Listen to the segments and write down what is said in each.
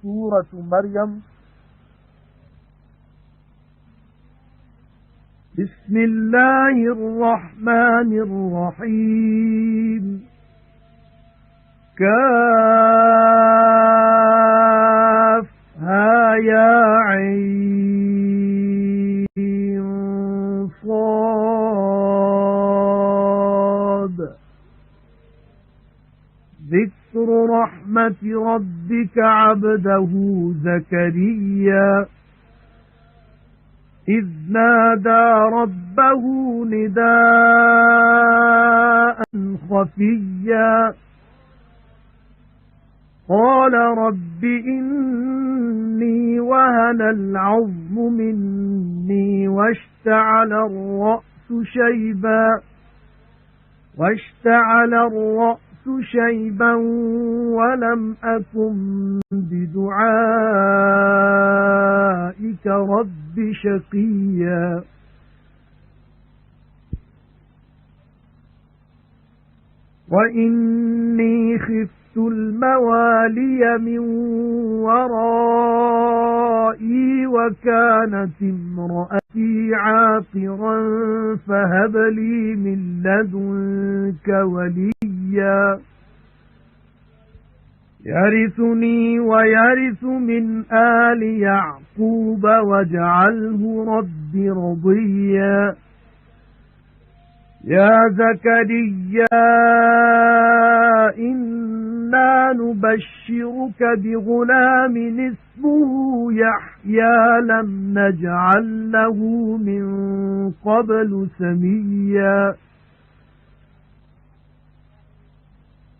سورة مريم. بسم الله الرحمن الرحيم. كافها يا عين صاد. ذكر رحمة ربك عبده زكريا إذ نادى ربه نداء خفيا قال رب إني وهن العظم مني واشتعل الرأس شيبا ولم أكن بدعائك رب شقيا وإني خفت الموالي من ورائي وكانت امرأتي عاقرا فهب لي من لدنك وليا يرثني ويرث من آل يعقوب واجعله رب رضيا يا زكريا إنا نبشرك بغلام اسمه يحيى لم نجعل له من قبل سميا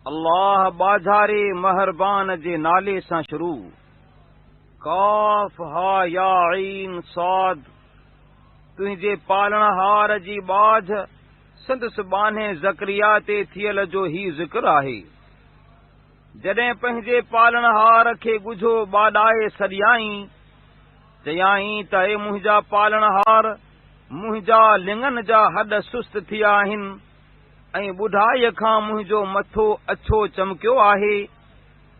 अल्लाह बाज़ारे महरबान जे नाले सां शुरू। काफ़ हा या ऐन साद। तुंहिंजे पालणहार जी बाझ संदसि बाने ज़करिया ते थियल जो ही ज़िक्र आहे। जॾहिं पंहिंजे पालणहार खे ॻुझो ॿाॾाए सॾियाई चयाई त ए मुंहिंजा पालणहार मुंहिंजा लिङनि जा हॾ सुस्त थिया आहिनि ऐं ॿुढाईअ खां मुंहिंजो मथो अछो चमकियो आहे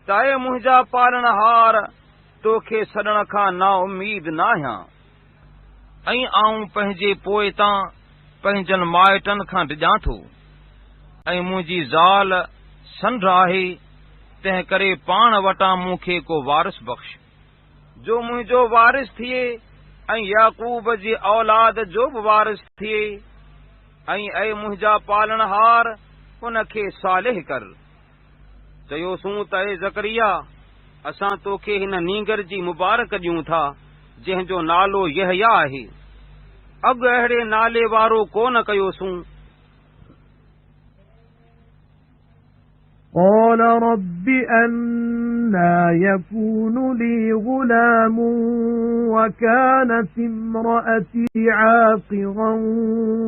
त ए मुंहिंजा पालणहार तोखे सॾण खां ना उम्मीद न आहियां ऐं आऊं पंहिंजे पोइ तां पंहिंजनि माइटनि खां डिॼां थो ऐं मुंहिंजी ज़ाल संड आहे तंहिं करे पाण वटां मूंखे को वारिस बख़्श जो मुंहिंजो वारिस थिए ऐं याकूब जी औलाद जो बि वारिस थिए ऐं ऐ मुंहिंजा पालणहार उन खे सालिह कर। चयोसूं त ए ज़करिया असां तोखे हिन नींगर जी मुबारक ॾियूं था जंहिंजो नालो यहया आहे। अॻु अहिड़े नाले वारो कोन कयोसूं। قال رب أنى يكون لي غلام وكانت امرأتي عاقرا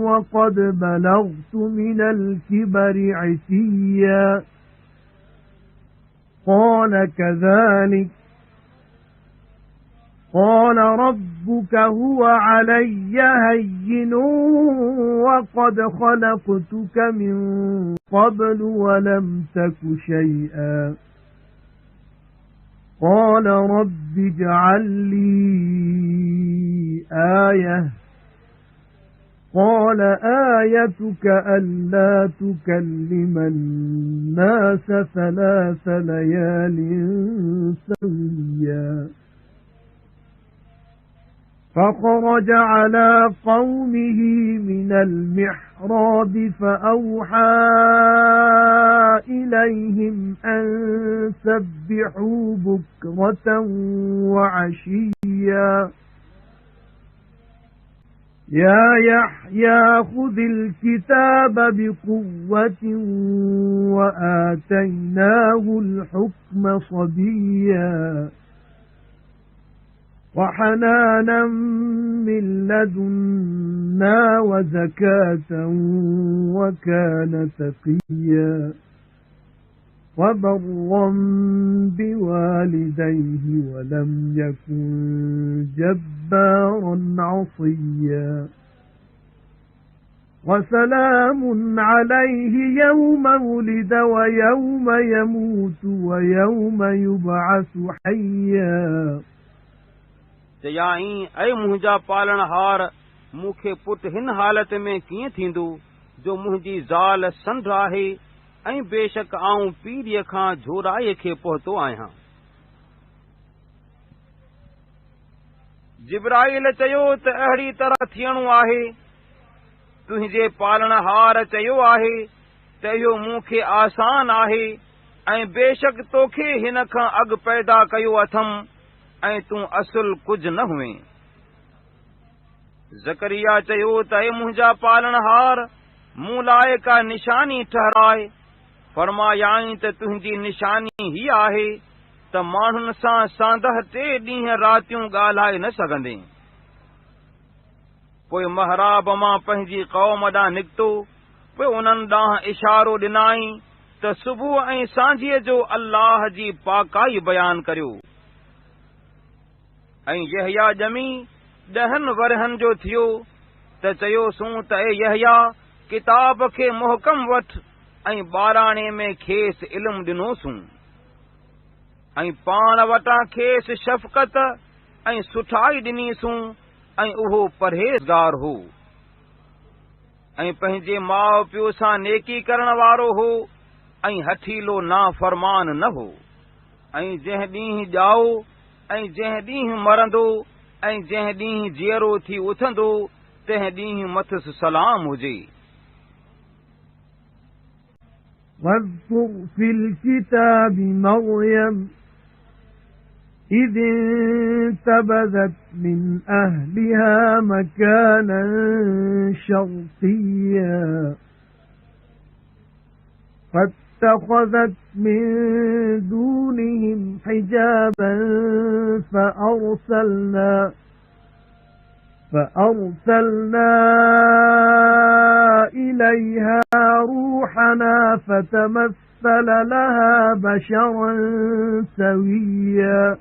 وقد بلغت من الكبر عتيا قال كذلك قال ربك هو علي هين وقد خلقتك من قبل ولم تك شيئا قال رب اجعل لي آية قال آيتك ألا تكلم الناس 3 ليال سويا فخرج على قومه من المحراب فأوحى إليهم أن سبحوا بكرة وعشيا يا يحيى خذ الكتاب بقوة وآتيناه الحكم صبيا وحنانا من لدنا وزكاة وكان تقيا وبرا بوالديه ولم يكن جبارا عصيا وسلام عليه يوم ولد ويوم يموت ويوم يبعث حيا चयाई ऐं मुंहिंजा पालणहार मूंखे पुट हिन हालत में कीअं थींदो जो मुंहिंजी ज़ाल संढ आहे ऐं बेशक आऊं पीढ़ीअ खां झोराए खे पहुतो आहियां। जिब्राईल चयो त अहिड़ी तरह थियणो आहे। तुंहिंजे पालणहार चयो आहे त इहो मूंखे आसान आहे ऐं बेशक तोखे हिन खां अॻु पैदा कयो अथमि ऐं तूं असुल कुझु न हुएं। ज़करिया चयो त ऐं मुंहिंजा पालणहार मूं लाइ का निशानी ठहराए। फरमायाई त तुंहिंजी निशानी ही आहे त माण्हुनि सां सांदह 3 ॾींहं रातियूं ॻाल्हाए न सघंदे। पोइ महराब मां पंहिंजी क़ौम ॾांहुं निकितो। पोइ उन्हनि ॾांहुं इशारो ॾिनाई त सुबुह ऐं सांझीअ जो अल्लाह जी पाकाई बयानु करियो। ऐं यहया ॼमी 10 वरहनि जो थियो त चयोसूं त ए यहया किताब खे मुहकम वठ ऐं ॿाराणे में खेसि इल्मु ॾिनोसूं ऐं पाण वटां खेसि शफ़क़त ऐं सुठाई ॾिनीसूं ऐं उहो परहेज़गार हो ऐं पंहिंजे माउ पीउ सां नेकी करण वारो हो ऐं हठीलो नाफ़रमान न हो। ऐं जंहिं ॾींहुं ॼाओ ऐं जंहिं ॾींहुं मरंदो ऐं जंहिं ॾींहुं जीअरो थी उथंदो तंहिं ॾींहुं मथुसि सलाम हुजे। واذكر في الكتاب مريم إذ انتبذت من أهلها مكانا شرقيا فاتخذت من دونهم حجابا فأرسلنا إليها روحنا فتمثل لها بشرا سويا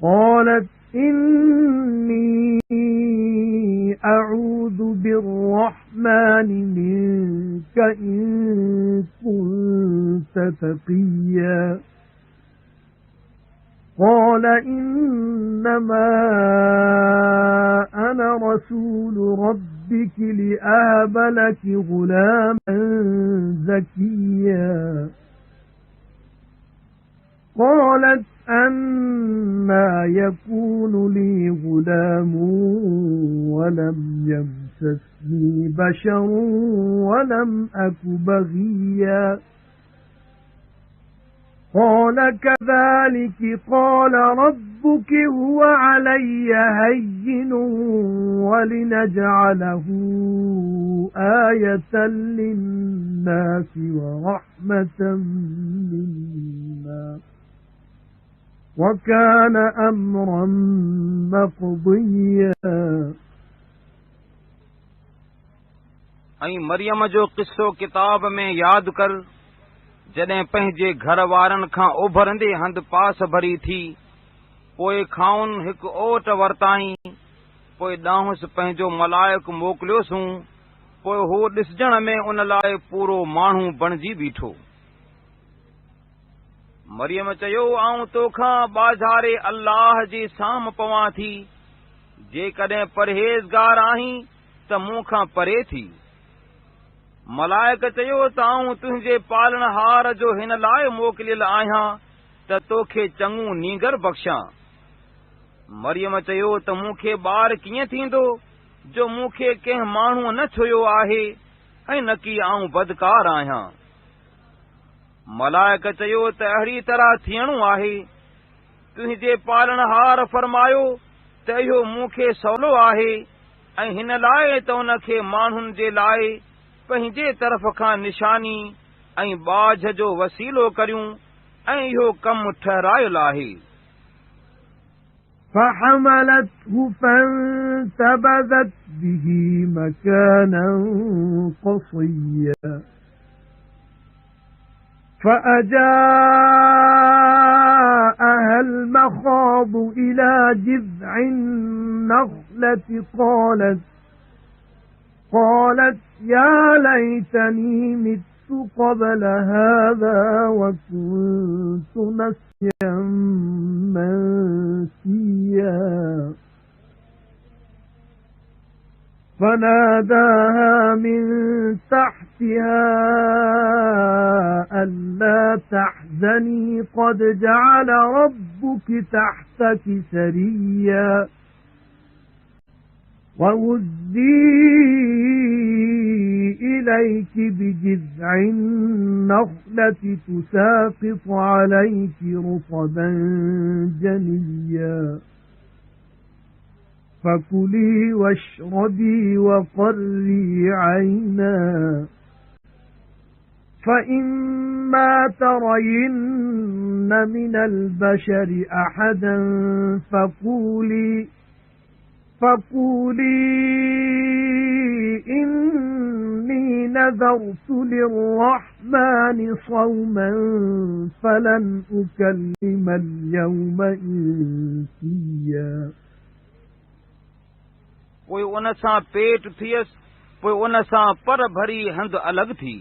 قالت إني أعوذ بالرحمن منك إن كنت تقيا قال إنما أنا رسول ربك لأهب لك غلاما زكيا قالت أنى يكون لي غلام ولم يمسسني بشر ولم أك بغيا قال كذلك قال ربك هو علي هين ولنجعله آية للناس ورحمة منا وكان أمرا مقضيا ऐं मरियम जो किस्सो किताब में यादि कर जॾहिं पंहिंजे घर वारनि खां उभरंदे हंधि पास भरी थी। पोइ खाउन हिकु ओट वरताई। पोइ ॾांहुंसि पंहिंजो मलाइक मोकिलियोसूं। पोइ हू ॾिसजण में उन लाइ पूरो माण्हू बणिजी बीठो। मरियम चयो आऊं तोखां बाज़ारे अल्लाह जी साम पवां थी। जेकॾहिं परहेज़गार आहीं त मूंखां परे थी। मलाइक चयो त आऊं तुंहिंजे पालणहार जो हिन लाइ मोकिलियल आहियां त तोखे चङो नींगर बख़्शां। मरियम चयो त मूंखे ॿार कीअं थींदो जो मूंखे कंहिं माण्हूअ न छुयो आहे ऐं न की आऊं बदकार आहियां। मलाइक चयो त अहिड़ी तरह थियणो आहे। तुंहिंजे पालणहार फरमायो त इहो मूंखे सवलो आहे ऐं हिन लाइ त उनखे माण्हुनि जे लाइ पंहिंजे तरफ़ खां निशानी ऐं बाझ जो वसीलो करियूं ऐं इहो कमु ठहरायल आहे। فحملته فانتبذت به مكانا قصيا فأجاءها المخاض إلى جذع النخلة قالت يا ليتني مت قبل هذا وكنت نسيا منسيا فناداها من تحتها ألا تحزني قد جعل ربك تحتك سريا وهزي إليك بجذع النخلة تساقط عليك رطبا جنيا فكلي واشربي وقري عينا فإما ترين من البشر أحدا فقولي إني نذرت للرحمن صوما فلن أكلم اليوم إنسيا पोइ उन सां पेट थियसि पोइ उन सां पर भरी हंधि अलॻि थी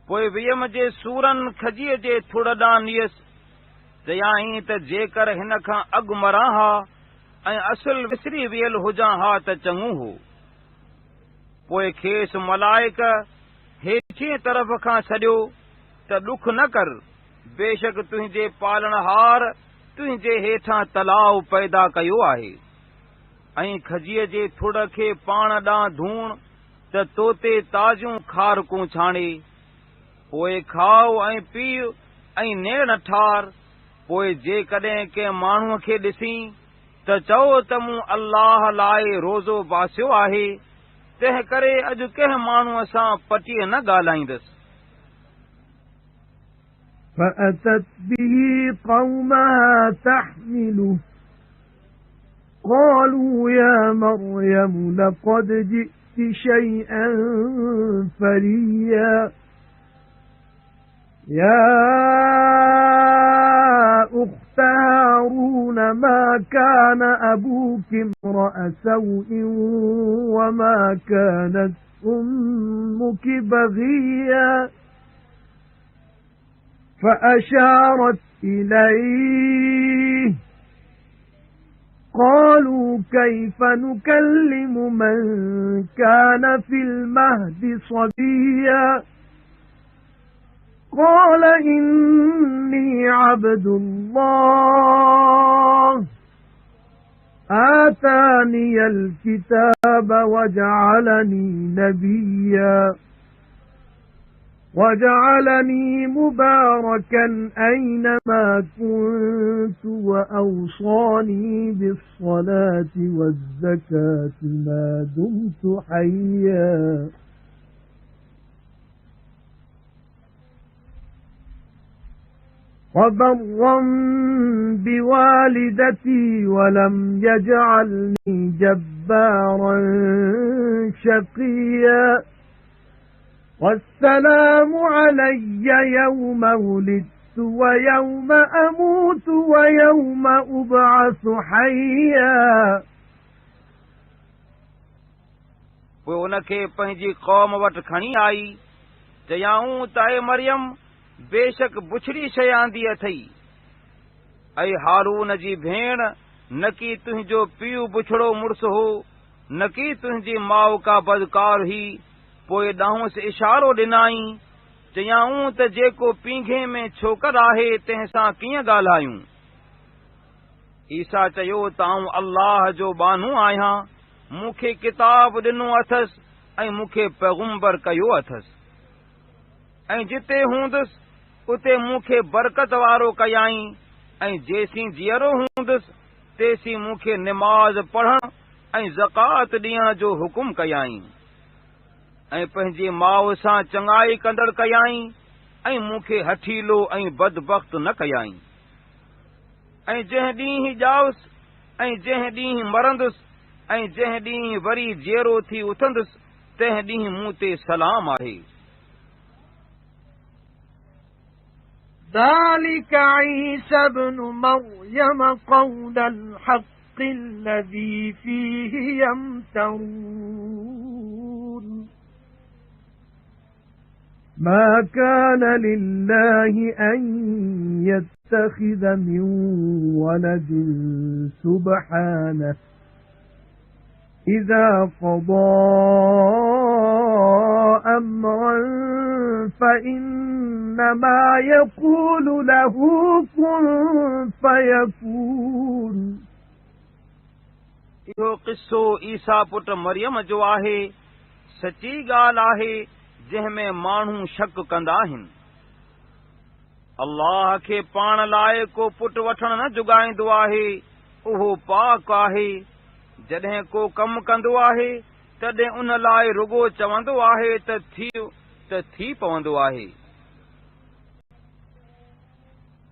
पोइ वियम जे सूरनि खजीअ जे थुड़ ॾांहुं नियसि चयाईं त जेकर हिन खां अॻु मरां हा ऐं असुल विसरी वियल हुजां हा त चङो हो पोइ खेसि मलाइक हेठिएं तरफ़ खां सॼो त ॾुख न कर बेशक तुंहिंजे पालणहार तुंहिंजे हेठां तलाउ पैदा कयो आहे ऐं खजीअ जे थुड़ खे पाण ॾांहुं धूण त तोते ताज़ियूं खारकूं छाणे पोइ खाओ ऐं पीउ ऐं नेण ठार पोइ जेकॾहिं कंहिं माण्हूअ खे ॾिसीं त चओ त मूं अल्लाह लाइ रोज़ो बासियो आहे तंहिं करे अॼु कंहिं माण्हूअ सां पटीअ न ॻाल्हाईंदसि فأتت به قومها تحمله قالوا يا مريم لقد جئت شيئا فريا يا أخت هارون ما كان أبوك امرأ سوء وما كانت أمك بغيا فأشارت إليه قالوا كيف نكلم من كان في المهد صبيا قال إني عبد الله آتاني الكتاب وجعلني نبيا وجعلني مباركا أينما كنت وأوصاني بالصلاة والزكاة ما دمت حيا وبرا بوالدتي ولم يجعلني جبارا شقيا والسلام علي يوم ولدت ويوم أموت ويوم أبعث حيا पोइ उनखे पंहिंजी क़ौम वटि खणी आई चयाऊं त ऐं मरियम बेशक बुछड़ी शइ आंदी अथई ऐं हारून जी भेण न की तुंहिंजो पीउ बुछड़ो मुड़ुसु हो न की तुंहिंजी माउ का बदकार हुई पोइ ॾांहुंसि इशारो ॾिनाई चयाऊं त जेको पींघे में छोकर आहे तंहिं सां कीअं ॻाल्हायूं ईसा चयो त आऊं अल्लाह जो बानू आहियां मूंखे किताब ॾिनो अथसि ऐं मूंखे पैगुंबर कयो अथसि ऐं जिते हूंदुसि उते मूंखे बरकत वारो कयाई ऐं जेसीं जीअरो हूंदुसि तेसीं मूंखे निमाज़ पढ़ण ऐं ज़कात ॾियण जो हुकुम कयाई ऐं पंहिंजी माउ सां चङाई कंदड़ कयाई ऐं मूंखे हठीलो ऐं बदबख़्त न कयाई ऐं जंहिं ॾींहुं ॼाउसि ऐं जंहिं ॾींहुं मरंदुसि ऐं जंहिं ॾींहुं वरी जीअरो थी उथंदुसि तंहिं ॾींहुं मूं ते सलाम आहे ذلك عيسى ابن مريم قول الحق الذي فيه يمترون ما كان لله أن يتخذ من ولد سبحانه إذا قضى أمرا فإنما يقول له كن فيكون इहो क़िस्सो ईसा पुट मरियम जो आहे सची ॻाल्हि आहे जंहिं में माण्हू शक कंदा आहिनि अल्लाह खे पाण लाइ को पुट वठण न जुगाईंदो आहे उहो पाक आहे जॾहिं को कमु कंदो आहे तॾहिं उन लाइ रुगो चवंदो आहे त थी पवंदो आहे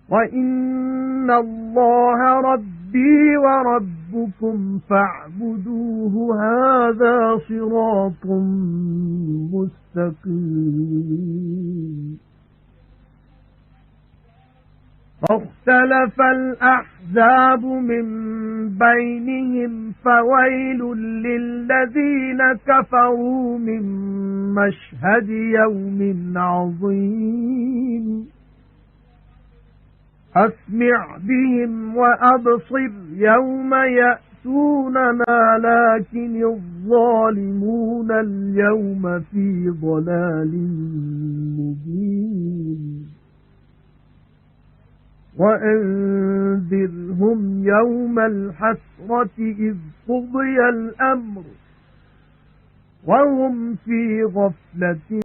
وَإِنَّ اللَّهَ رَبِّي وَرَبُّكُمْ فَاعْبُدُوهُ هَذَا صِرَاطٌ مُسْتَقِيمٌ فاختلف الأحزاب من بينهم فويل للذين كفروا من مشهد يوم عظيم أسمع بهم وأبصر يوم يأتوننا لكن الظالمون اليوم في ضلال مبين وأنذرهم يوم الحسرة إذ قضي الأمر وهم في غفلة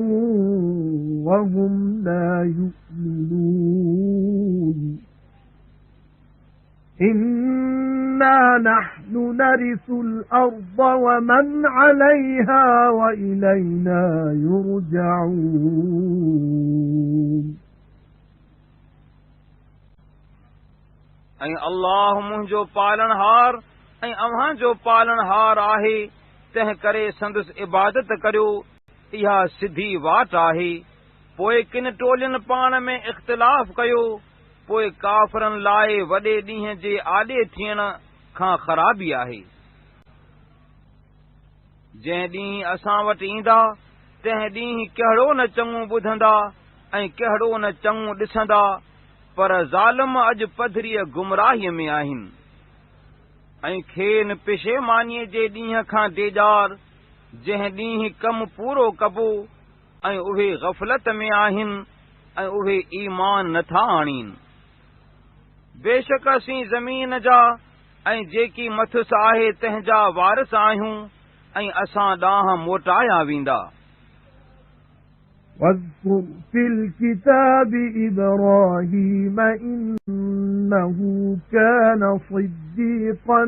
وهم لا يؤمنون إنا نحن نرث الأرض ومن عليها وإلينا يرجعون ऐं अल्लाह मुंहिंजो पालनहार ऐं अव्हां जो पालनहार आहे तंहिं करे संदसि इबादत करियो इहा सिधी वाट आहे पोइ किन टोलियुनि पाण में इख़्तिलाफ़ कयो पोइ काफ़रनि लाइ वॾे ॾींहं जे आॾे थियण खां ख़राबी आहे जंहिं ॾींहुं असां वटि ईंदा तंहिं ॾींहुं कहिड़ो न चङो ॿुधंदा ऐं कहिड़ो न चङो ॾिसंदा पर ज़ालिम अॼु पधरीअ गुमराहीअ में आहिनि ऐं खेनि पिशेमानीअ जे ॾींहं खां डेॼार जंहिं ॾींहुं कमु पूरो कबो ऐं उहे ग़फ़लत में आहिनि ऐं उहे ईमान नथा आणीनि बेशक असीं ज़मीन जा ऐं जेकी मथुस आहे तंहिंजा वारिस आहियूं ऐं असां ॾांहुं मोटाया वेंदा واذكر في الكتاب إبراهيم إنه كان صديقا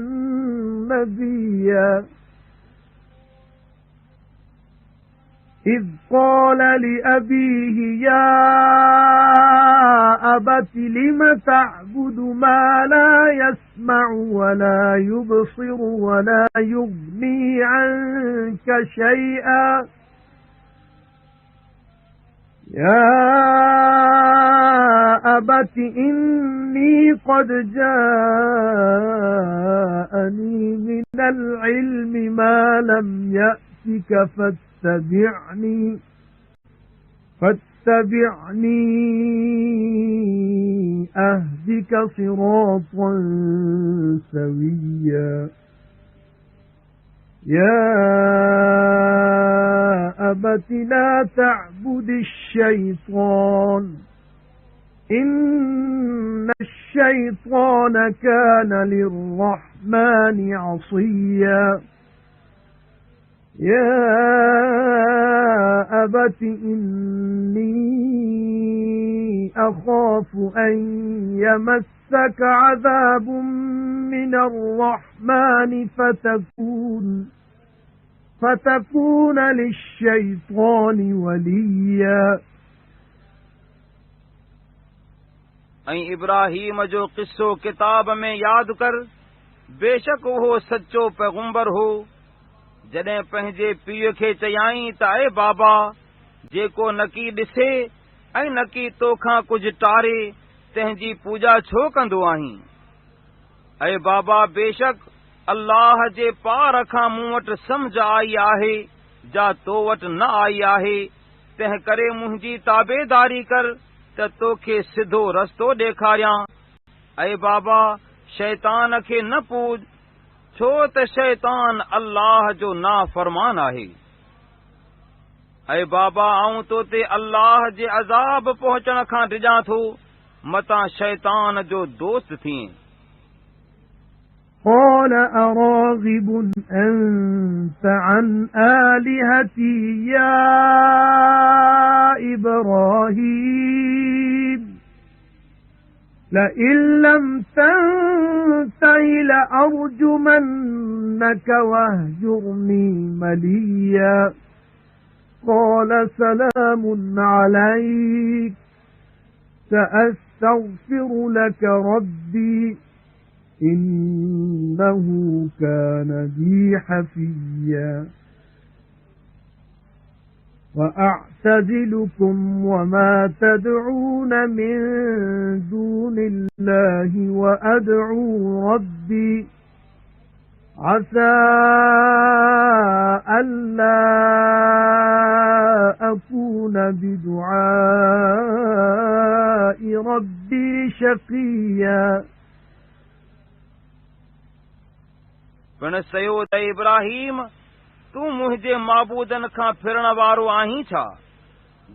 نبيا إذ قال لأبيه يا أبت لم تعبد ما لا يسمع ولا يبصر ولا يغني عنك شيئا يا أبت إني قد جاءني من العلم ما لم يأتك فاتبعني أهدك صراطا سويا يا أبت لا تعبد الشيطان إن الشيطان كان للرحمن عصيا يا أبت إني أخاف أن يمسك عذاب من الرحمن فتكون للشيطان وليا ऐं इब्राहीम जो क़िस्सो किताब में यादि कर बेशक उहो सचो पैगुंबर हो जॾहिं पंहिंजे पीउ खे चयाईं त ऐ बाबा जेको न की ॾिसे ऐं न की तोखां कुझु टारे तंहिंजी पूॼा छो कंदो आहीं ऐ बाबा बेशक अल्लाह जे पार खां मूं वटि समझ आई आहे जा तो वटि न आई आहे, तंहिं करे मुंहिंजी ताबेदारी कर त तोखे सिधो रस्तो ॾेखारियां। ऐं बाबा, शैतान खे न पूज, छो त शैतान अल्लाह जो नाफ़रमान आहे। ऐं बाबा, आऊं तो ते अल्लाह जे अज़ाब पहुचण खां डिॼां थो, मतां शैतान जो दोस्त थिए। قال أراغب أنت عن آلهتي يا إبراهيم لئن لم تنته لأرجمنك واهجرني مليا قال سلام عليك سأستغفر لك ربي إنه كان بي حفيا وأعتزلكم وما تدعون من دون الله وأدعو ربي عسى ألا أكون بدعاء ربي شقيا पिण चयो त इब्राहीम, तूं मुंहिंजे माबूदनि खां फिरण वारो आहीं छा?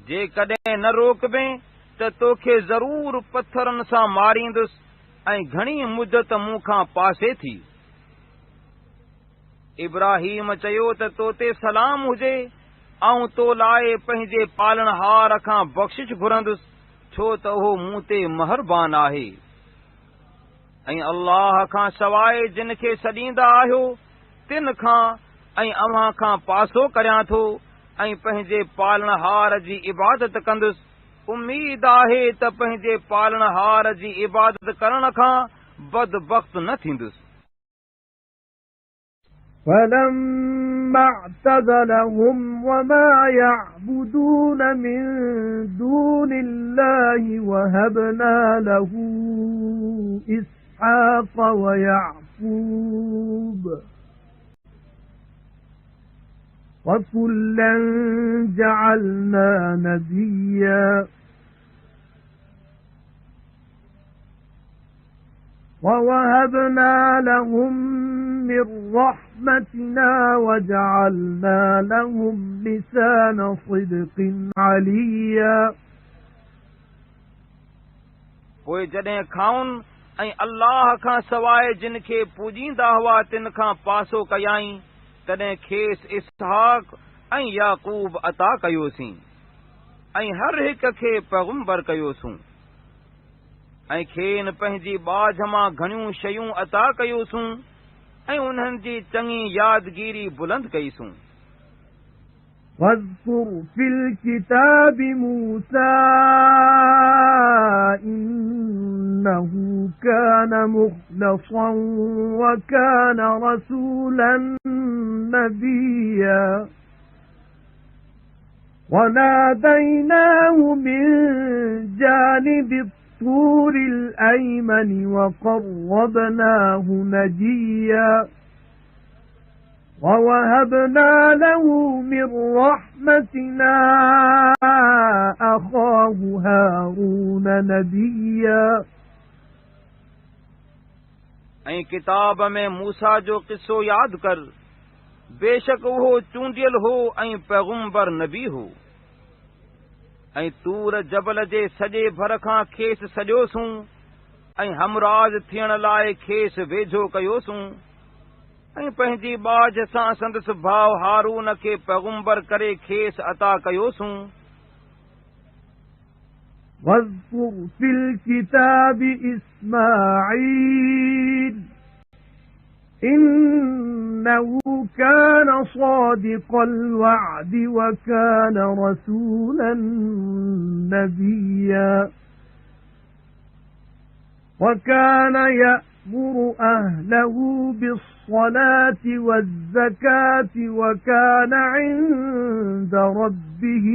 जेकॾहिं न रोकबे त तोखे ज़रूर पत्थरनि सां मारींदुसि ऐं घणी मुदत मूं खां पासे थी। इब्राहीम चयो त तोते सलाम हुजे, ऐं तो लाइ पंहिंजे पालणहार खां बख़्शिश घुरंदुसि, छो त उहो मूं ते महिरबान आहे। ऐं अल्लाह खां सवाइ जिन खे सॾींदा आहियो तिन खां ऐं अव्हां खां पासो करियां थो ऐं पंहिंजे पालणहार जी इबादत कंदुसि। उम्मीद आहे त पंहिंजे पालणहार जी इबादत करण खां बदबख़्त न थींदुसि। فَلَمَّا اعْتَزَلَهُمْ وَمَا يَعْبُدُونَ مِن دُونِ اللَّهِ وَهَبْنَا لَهُ إِسْحَاقَ وَيَعْقُوبَ وَكُلًّا جَعَلْنَا نَبِيًّا وَوَهَبْنَا لَهُم مِّن رَّحْمَتِنَا وَجَعَلْنَا لَهُمْ لِسَانَ صِدْقٍ عَلِيًّا पोइ जॾहिं खाउन ऐं अल्लाह खां सवाइ जिन खे पूजींदा हुआ तिन खां पासो कयाईं, तॾहिं खेसि इसहाक ऐं याकूब अता कयोसीं ऐं हर हिक खे पैगंबर कयोसूं ऐं खेनि पंहिंजी बाझ मां घणियूं शयूं अता कयूंसूं ऐं उन्हनि जी चङी यादगिरी बुलंद कईसूं। واذكر في الكتاب موسى إنه كان مخلصا وكان رسولا نبيا وناديناه من جانب الطور الأيمن وقربناه نجيا وَوَهَبْنَا لَهُ مِن رَّحْمَتِنَا أَخَاهُ هَارُونَ نَبِيًّا ऐं किताब में मूसा जो किस्सो यादि कर, बेशक उहो चूंडियल हो ऐं पैगंबर नबी हो। ऐं तूर जबल जे सॼे भर खां खेसि सॼियोसूं ऐं हमराज थियण लाइ खेसि वेझो कयोसूं ऐं पंहिंजी बाझ सां संदसि भाउ हारून खे पैगंबर करे खेसि अता कयोसूं। واذكر في الكتاب إسماعيل إنه كان صادق الوعد وكان رسولا نبيا وكان يأمر أهله بالصلاة والزكاة وكان عند ربه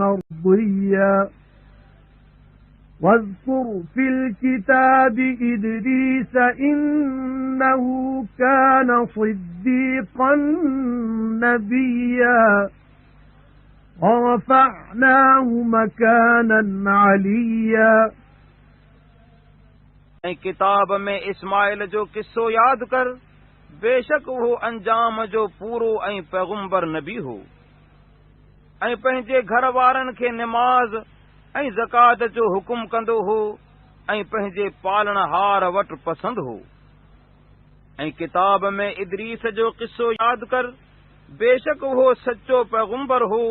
مرضيا واذكر في الكتاب إدريس إنه كان صديقا نبيا ورفعناه مكانا عليا ऐं किताब में इस्माइल जो किस्सो यादि कर, बेशक उहो अंजाम जो पूरो ऐं पैगुंबर नबी हो ऐं पंहिंजे घर वारनि खे निमाज़ ऐं ज़कात जो हुकुम कंदो हो ऐं पंहिंजे पालणहार वटि पसंदि हो। ऐं किताब में इदरीस जो किस्सो यादि कर, बेशक उहो सचो पैगुंबर हो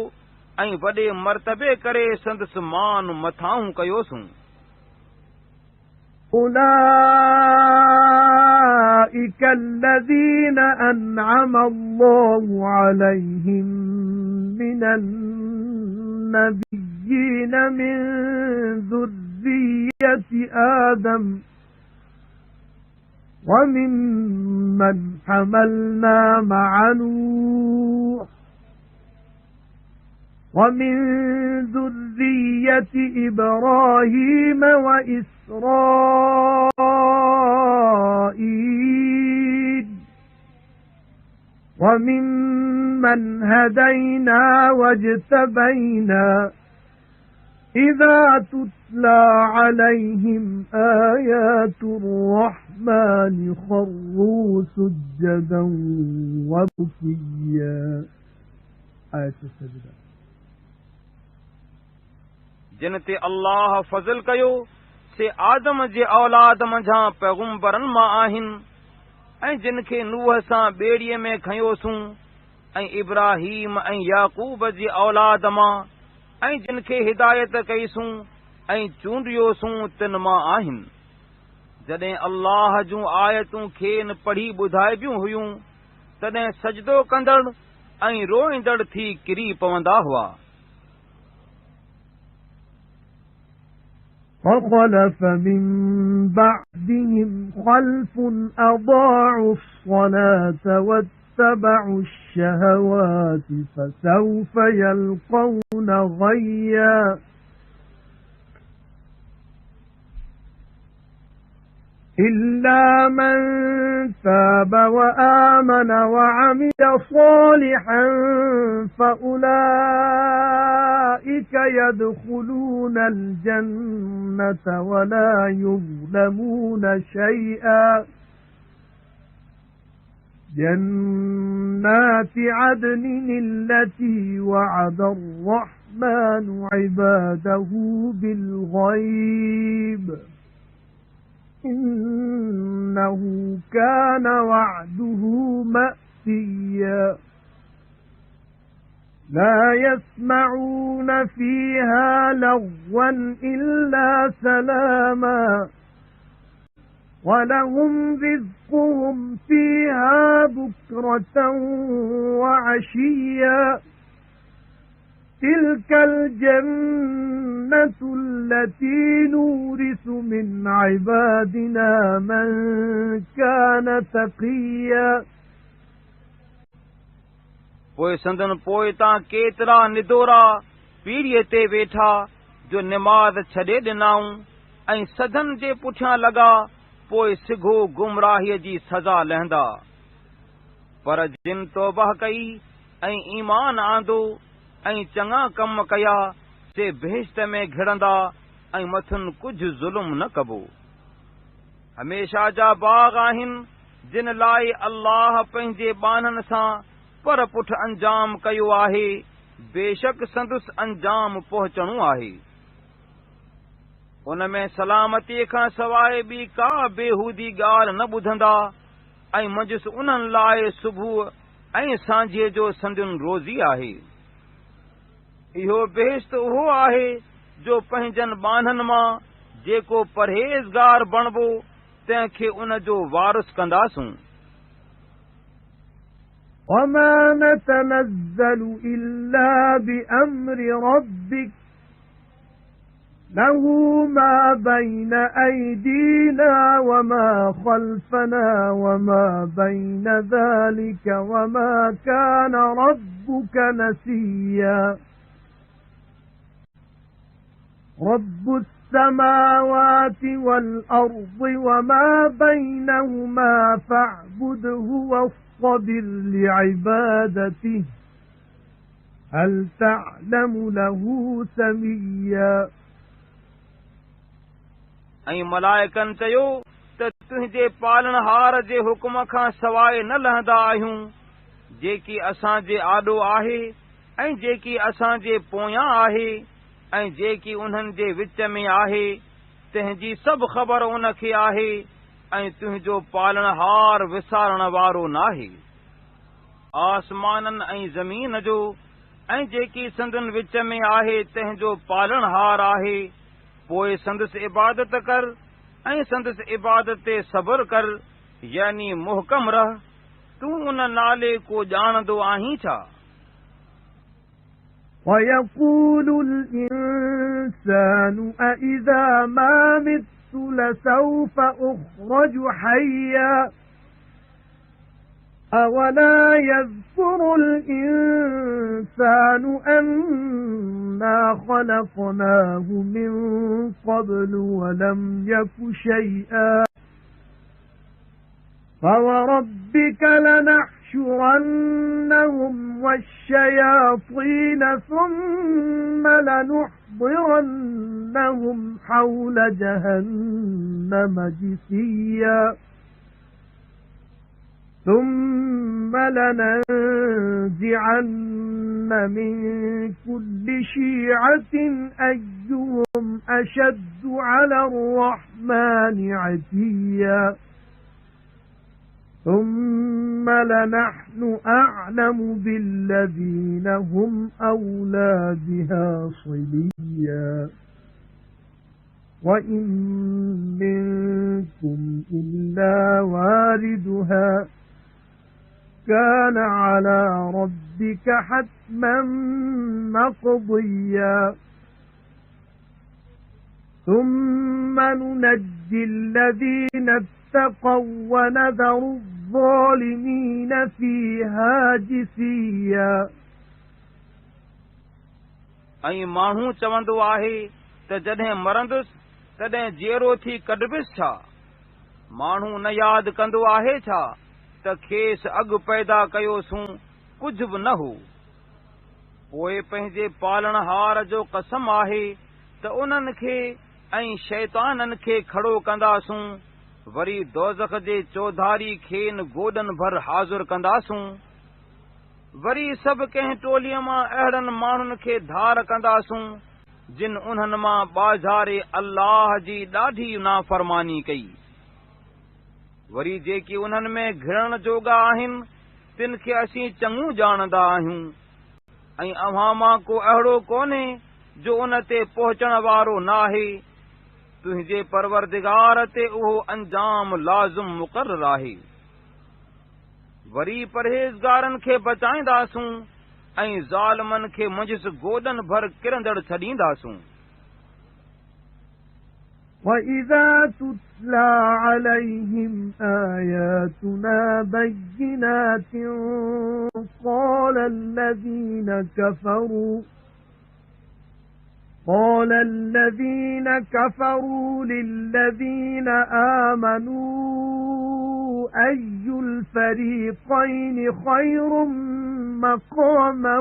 ऐं वॾे मर्तबे करे संदसि मान मथाऊं कयोसूं। أولئك الذين أنعم الله عليهم من النبيين من ذرية آدم وممن حملنا مع نوح ومن ذرية إبراهيم وإسرائيل وممن هدينا واجتبينا إذا تتلى عليهم آيات الرحمن خروا سجدا وبكيا آية السجدة जिन ते अल्लाह फज़ल कयो से आदम जे औलाद मंझां पैगुंबरनि मां आहिनि ऐं जिन खे नूह सां ॿेड़ीअ में खयोसूं ऐं इब्राहीम ऐं याकूब जी औलाद मां ऐं जिन खे हिदायत कईसूं ऐं चूंडियोसूं तिन मां आहिनि। जॾहिं अल्लाह जूं आयतूं खेनि पढ़ी ॿुधाइबियूं हुयूं तॾहिं सजदो कंदड़ ऐं रोईंदड़ थी किरी पवंदा हुआ। فخلف من بعدهم خلف أضاعوا الصلاة واتبعوا الشهوات فسوف يلقون غيا إلا من تاب وآمن وعمل صالحا فأولئك يدخلون الجنة ولا يظلمون شيئا جنات عدن التي وعد الرحمن عباده بالغيب إنه كان وعده مأتيا لا يسمعون فيها لغوا إلا سلاما ولهم رزقهم فيها بكرة وعشيا تلك الجنة التي نورث من عبادنا من كان تقيا पोइ संदन पोइतां केतिरा निदोरा पीढ़ीअ ते वेठा जो निमाज़ छॾे ॾिनाऊं ऐं सदन जे पुठियां लॻा, पोइ सिघो गुमराहीअ जी सज़ा लहंदा। पर जिन तौबह कई ऐं ईमान आंदो ऐं चङा कम कया से बहिश्त में घिड़ंदा ऐं मथुनि कुझु ज़ुल्म न कबो। हमेशा जा बाग़ आहिनि जिन लाइ अल्लाह पंहिंजे बाननि सां पर पुठ अंजाम कयो आहे, बेशक संदुसि अंजाम पहुचणो आहे। उन में सलामतीअ खां सवाइ ॿी का बेहूदी ॻाल्हि न ॿुधंदा ऐं मंझसि उन्हनि लाइ सुबुह ऐं सांझीअ जो संदियुनि रोज़ी आहे। इहो बेहिश्त उहो आहे जो पंहिंजनि बाननि मां जेको परहेज़गार बणबो तंहिंखे उन जो वारिस कंदासूं। وما نتنزل إلا بأمر ربك له ما بين أيدينا وما خلفنا وما بين ذلك وما كان ربك نسيا رب السماوات والأرض وما بينهما فاعبده واصطبر لعبادته هل تعلم له سميا ऐं मलाइकनि चयो त तुंहिंजे पालनहार जे हुकुम खां सवाइ न लहंदा आहियूं जेकी असांजे आॾो आहे ऐं जेकी असांजे पोयां आहे ऐं जेकी उन्हनि जे विच में आहे तंहिंजी सभु ख़बर उनखे आहे ऐं तुंहिंजो पालनहार विसारण वारो नाहे आसमाननि ऐं ज़मीन जो ऐं जेकी संदनि विच में आहे तंहिंजो पालनहार आहे पोइ संदसि इबादत कर ऐं संदसि इबादत ते सब्र कर यानी मुहकम रह तूं उन नाले को ॼाणंदो आहीं छा وَيَقُولُ الْإِنسَانُ أَإِذَا مَا مِتُّ لَسَوْفَ أُخْرَجُ حَيًّا أَوَلَا يَذْكُرُ الْإِنسَانُ أَنَّا خَلَقْنَاهُ مِنْ قَبْلُ وَلَمْ يَكُ شَيْئًا فَوَرَبِّكَ لَنَحْشُرَنَّهُمْ وَالشَّيَاطِينَ ثُمَّ لَنُحْضِرَنَّهُمْ حَوْلَ جَهَنَّمَ جِثِيًّا ثُمَّ لَنَنزِعَنَّ مِنْ كُلِّ شِيعَةٍ أَيُّهُمْ أَشَدُّ عَلَى الرَّحْمَنِ عِتِيًّا ثُمَّ لَنَحْنُ أَعْلَمُ بِالَّذِينَ هُمْ أَوْلَى بِهَا صِلِيًّا وَإِنْ مِنْكُمْ إِلَّا وَارِدُهَا كَانَ عَلَى رَبِّكَ حَتْمًا مَقْضِيًّا ثُمَّ نُنَجِّي الَّذِينَ اتَّقَوْا وَنَذَرُ الظَّالِمِينَ فِيهَا جِثِيًّا ऐं माण्हू चवंदो आहे त जॾहिं मरंदुसि तॾहिं जीअरो थी कढबिसि छा माण्हू न यादि कंदो आहे छा त खेसि अॻु पैदा कयोसूं कुझु बि न हो पोइ पंहिंजे पालनहार जो कसम आहे त उन्हनि खे ऐं शैताननि खे खड़ो कंदासूं वरी दोज़ख जे चौधारी खेनि गोॾनि भर हाज़ुर कंदासूं वरी सभु कंहिं टोलीअ मां अहिड़नि माण्हुनि खे धार कंदासूं जिन उन्हनि मां ॿाझारे अल्लाह जी ॾाढी नाफ़रमानी कई वरी जेकी उन्हनि में घिरण जोगा आहिनि तिन खे असीं चङो ॼाणंदा आहियूं ऐं अव्हां मां को अहिड़ो कोन्हे जो उन ते पहुचण वारो नाहे तुंहिंजे परवरदिगार ते उहो अंजाम लाज़िम मुक़र्रर आहे वरी परहेज़गारनि खे बचाईंदासूं ऐं ज़ालिमनि खे मुंझसि गोॾनि भर किरंदड़ छॾींदासूं وَإِذَا تُتْلَى عَلَيْهِمْ آيَاتُنَا بَيِّنَاتٍ قَالَ الَّذِينَ كَفَرُوا لِلَّذِينَ آمَنُوا أَيُّ الْفَرِيقَيْنِ خَيْرٌ مَقَامًا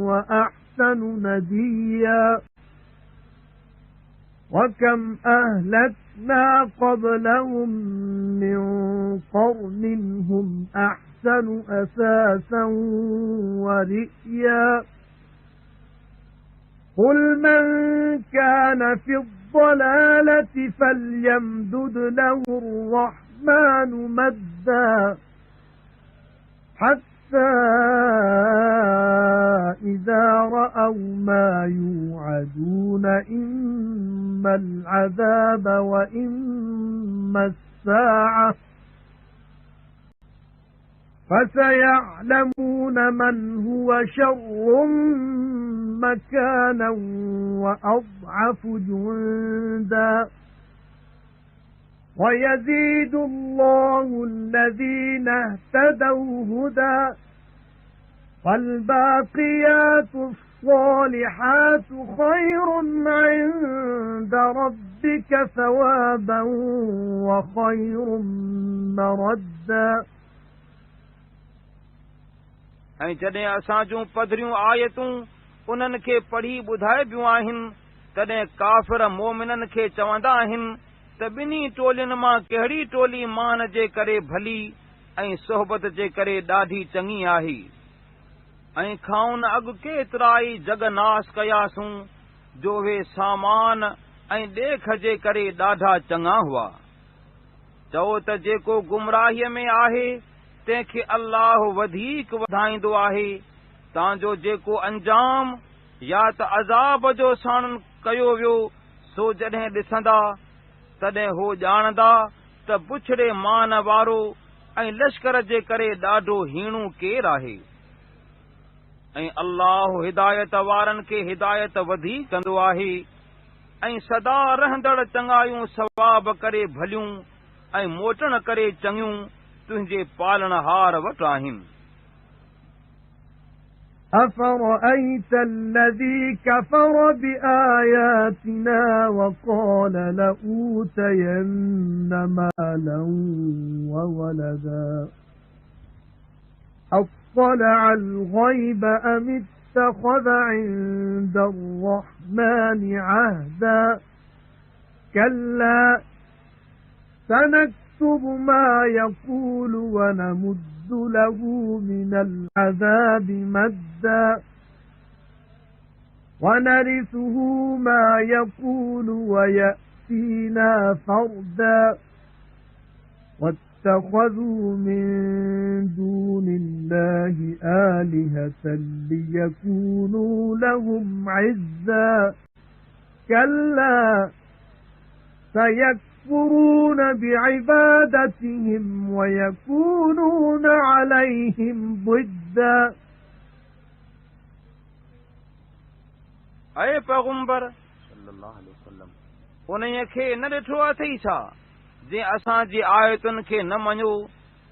وَأَحْسَنُ نَدِيًّا وَكَمْ أَهْلَكْنَا قَبْلَهُمْ مِنْ قَرْنٍ هُمْ أَحْسَنُ أَثَاثًا وَرِئْيًا قُلْ مَنْ كَانَ فِي الضَّلَالَةِ فَلْيَمْدُدْ لَهُ الرَّحْمَنُ مَدًّا حَتَّى إِذَا رَأَوْا مَا يُوعَدُونَ إِمَّا الْعَذَابَ وَإِمَّا السَّاعَةَ فَسَيَعْلَمُونَ مَنْ هُوَ شَرٌّ مَكَانًا وَأَضْعَفُ جُندًا وَيَزِيدُ اللَّهُ الَّذِينَ اهْتَدَوْا هُدًى فَالْبَاقِيَاتُ الصالحات خير عند ربك ثوابا وخير مردا ऐं जॾहिं असां जूं पधरियूं आयतूं उन्हनि खे पढ़ी ॿुधाइबियूं आहिनि तॾहिं काफ़िर मोमिननि खे चवंदा आहिनि त ॿिन्ही टोलियुनि मां कहिड़ी टोली मान जे करे भली ऐं सोहबत जे करे ॾाढी चङी आहे ऐं खाउन अॻु केतिरा ई जग नास कयासूं जो उहे सामान ऐं ॾेख जे करे ॾाढा चङा हुआ चओ त जेको गुमराहीअ में आहे तंहिंखे अल्लाह वधीक वधाईंदो आहे तव्हांजो जेको अंजाम या त अज़ाब जो साणन कयो वियो सो जॾहिं ॾिसंदा तॾहिं हो ॼाणंदा त बुछड़े मान वारो ऐं लश्कर जे करे ॾाढो हीणो केरु आहे ऐं अल्लाह हिदायत वारनि खे हिदायत वधीक कंदो आहे ऐं सदा रहंदड़ चङायूं सवाब करे भलियूं ऐं मोटण करे चङियूं तुंहिंजे पालनहार वटि आहिनि أفرأيت الذي كفر بآياتنا وقال لأوتين مالا وولدا أطلع الغيب أم اتخذ عند الرحمن عهدا كلا سنكتب ما يقول ونمد له من العذاب مدا ونرثه ما يقول ويأتينا فردا واتخذوا من دون الله آلهة ليكونوا لهم عزا كلا سيكفرون بعبادتهم ويكونون عليهم ضدا اے पैगंबर सल्लल्लाहु अलैहि वसल्लम उन्हीअ खे न ॾिठो अथई छा जे असां जी आयतुनि खे न मञो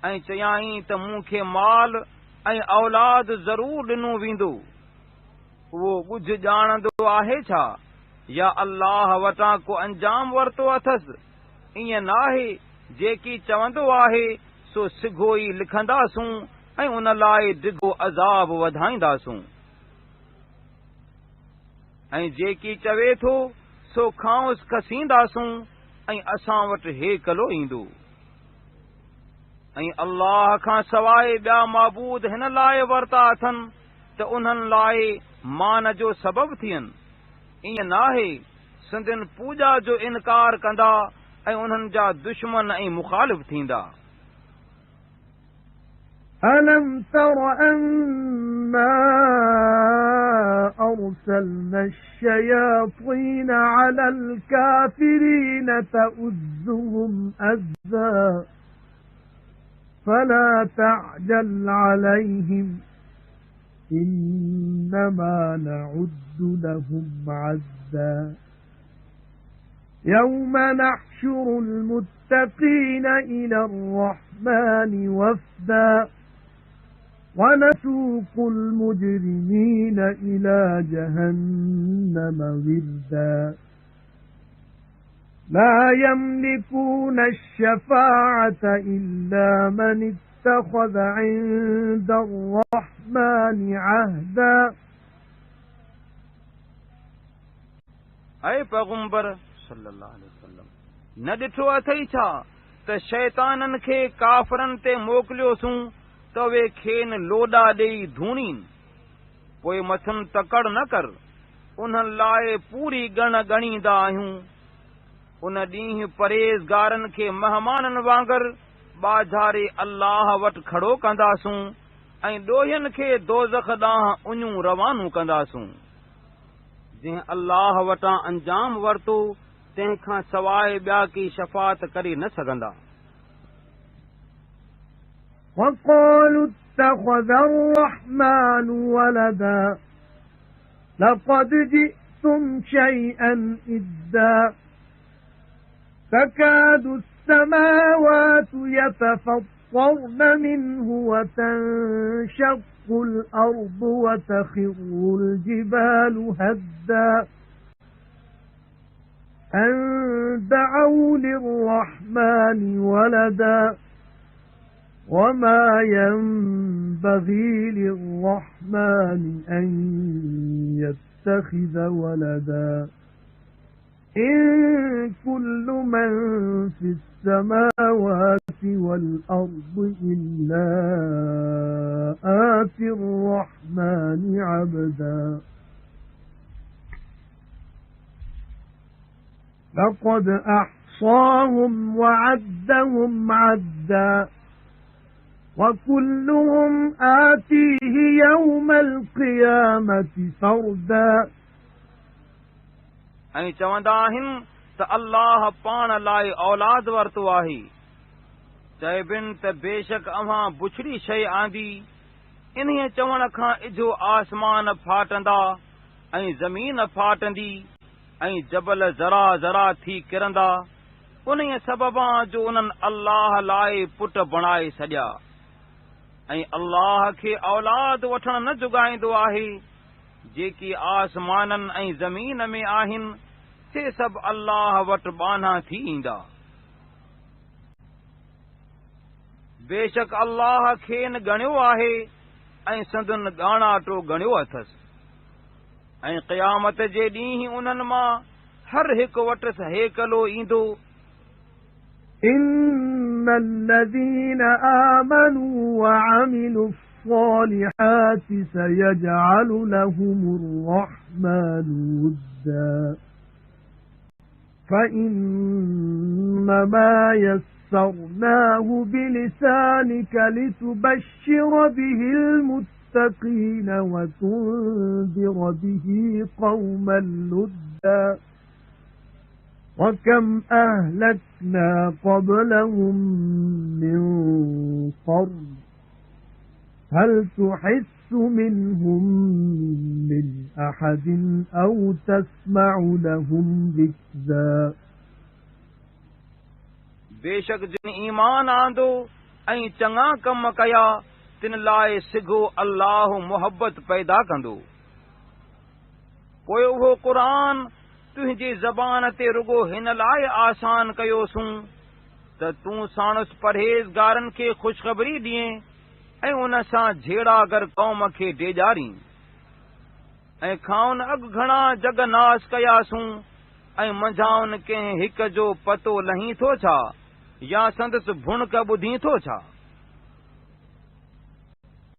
ऐं चयाईं त मूंखे माल ऐं औलाद ज़रूर ॾिनो वेंदो उहो ॿुझ ॼाणंदो आहे छा या अल्लाह वटां को अंजाम वरितो अथसि ईअं नाहे जेकी चवंदो आहे सो सिघो ई लिखंदासूं ऐं उन लाइ डिघो अज़ाब वधाईंदासूं ऐं जेकी चवे थो सो खांउसि खसींदासूं ऐं असां वटि हेकलो ईंदो ऐं अल्लाह खां सवाइ ॿिया माबूद हिन लाइ वरिता अथनि त उन्हनि लाइ मान जो सबबु थियनि ईअं नाहे सिंधियुनि पूॼा जो इनकार कंदा ऐं उन्हनि जा दुश्मन ऐं मुखालिफ़ थींदा أَلَمْ تَرَ أَنَّا أَرْسَلْنَا الشَّيَاطِينَ عَلَى الْكَافِرِينَ تَؤُزُّهُمْ أَزًّا فَلَا تَعْجَلْ عَلَيْهِمْ إِنَّمَا نَعُدُّ لَهُمْ عَدًّا يَوْمَ نَحْشُرُ الْمُتَّقِينَ إِلَى الرَّحْمَنِ وَفْدًا وَنَسُوقُ الْمُجْرِمِينَ إِلَى جَهَنَّمَ وِرْدًا لَا يَمْلِكُونَ الشَّفَاعَةَ إِلَّا مَنِ اتَّخَذَ عِندَ الرَّحْمَنِ عَهْدًا ऐ पैगंबर सल्लल्लाहु अलैहि वसल्लम न ॾिठो अथई छा त शैताननि खे काफ़रनि ते मोकिलियोसूं त उहे खेनि लोॾा ॾेई धूणीनि पोइ मथुनि तकड़ न कर उन्हनि लाइ पूरी ॻण ॻणींदा आहियूं उन ॾींहुं परहेज़गारनि खे महिमाननि वांगुरु ॿाझारे अल्लाह वटि खड़ो कंदासूं ऐं ॾोहियुनि खे दोज़ख ॾांहुं उञूं रवानू कंदासूं जंहिं अल्लाह वटां अंजाम वरितो तंहिंखां सवाइ ॿिया की शफ़ाअत करे न सघंदा وَقَالُوا اتَّخَذَ الرَّحْمَنُ وَلَدًا لَقَدْ جِئْتُمْ شَيْئًا إِدًّا تَكَادُ السماوات يتفطرن منه وتنشق الأرض وتخر الجبال هدا أن دعوا للرحمن ولدا وما ينبغي للرحمن أن يتخذ ولدا إن كل من في السماوات والأرض إلا آتي الرحمن عبدا لقد أحصاهم وعدهم عدا وكلهم آتيه يوم القيامة فردا ऐं चवंदा आहिनि त अल्लाह पाण लाइ औलाद वरितो आहे। चइबिन त बेशक अव्हां बुछड़ी शइ आंदी, इन्हीअ चवण खां इझो आसमान फाटंदा ऐं ज़मीन फाटंदी ऐं जबल ज़रा ज़रा थी किरंदा, उन्हीअ सबबां जो उन्हनि अल्लाह लाइ पुट बणाए छॾिया। ऐं अल्लाह खे औलाद वठण न जुगाईंदो आहे। जेकी आसमाननि ऐं ज़मीन में आहिनि से सभु अल्लाह वटि बाना थी ईंदा। बेशक अल्लाह खेनि ॻणियो आहे ऐं संदन ॻाणाटो ॻणियो अथसि। ऐं क़यामत जे ॾींहुं उन्हनि मां हर हिकु वटि हेकलो ईंदो। إن الذين آمنوا وعملوا الصالحات سيجعل لهم الرحمن ودا فإنما يسرناه بلسانك لتبشر به المتقين وتنذر به قوما لدا وكم أهلكنا قبلهم من قرن هل تحس منهم من أحد أو تسمع لهم ركزا बेशक जिन ईमान आंदो ऐं चङा कम कया तिन लाइ सिघो अल्लाह मुहबत पैदा कंदो। पोइ उहो क़ुरान तुंहिंजी ज़बान ते रुगो हिन लाइ आसान कयोसूं त तूं साणुसि परहेज़गारनि खे ख़ुशख़बरी ॾिए ऐं उन सां झेड़ागर क़ौम खे डेॼारी। ऐं खाउन अॻु घणा जग नास कयासूं ऐं मंझाउनि कंहिं हिक जो पतो लही थो छा या संदसि भुणक ॿुधी थो छा।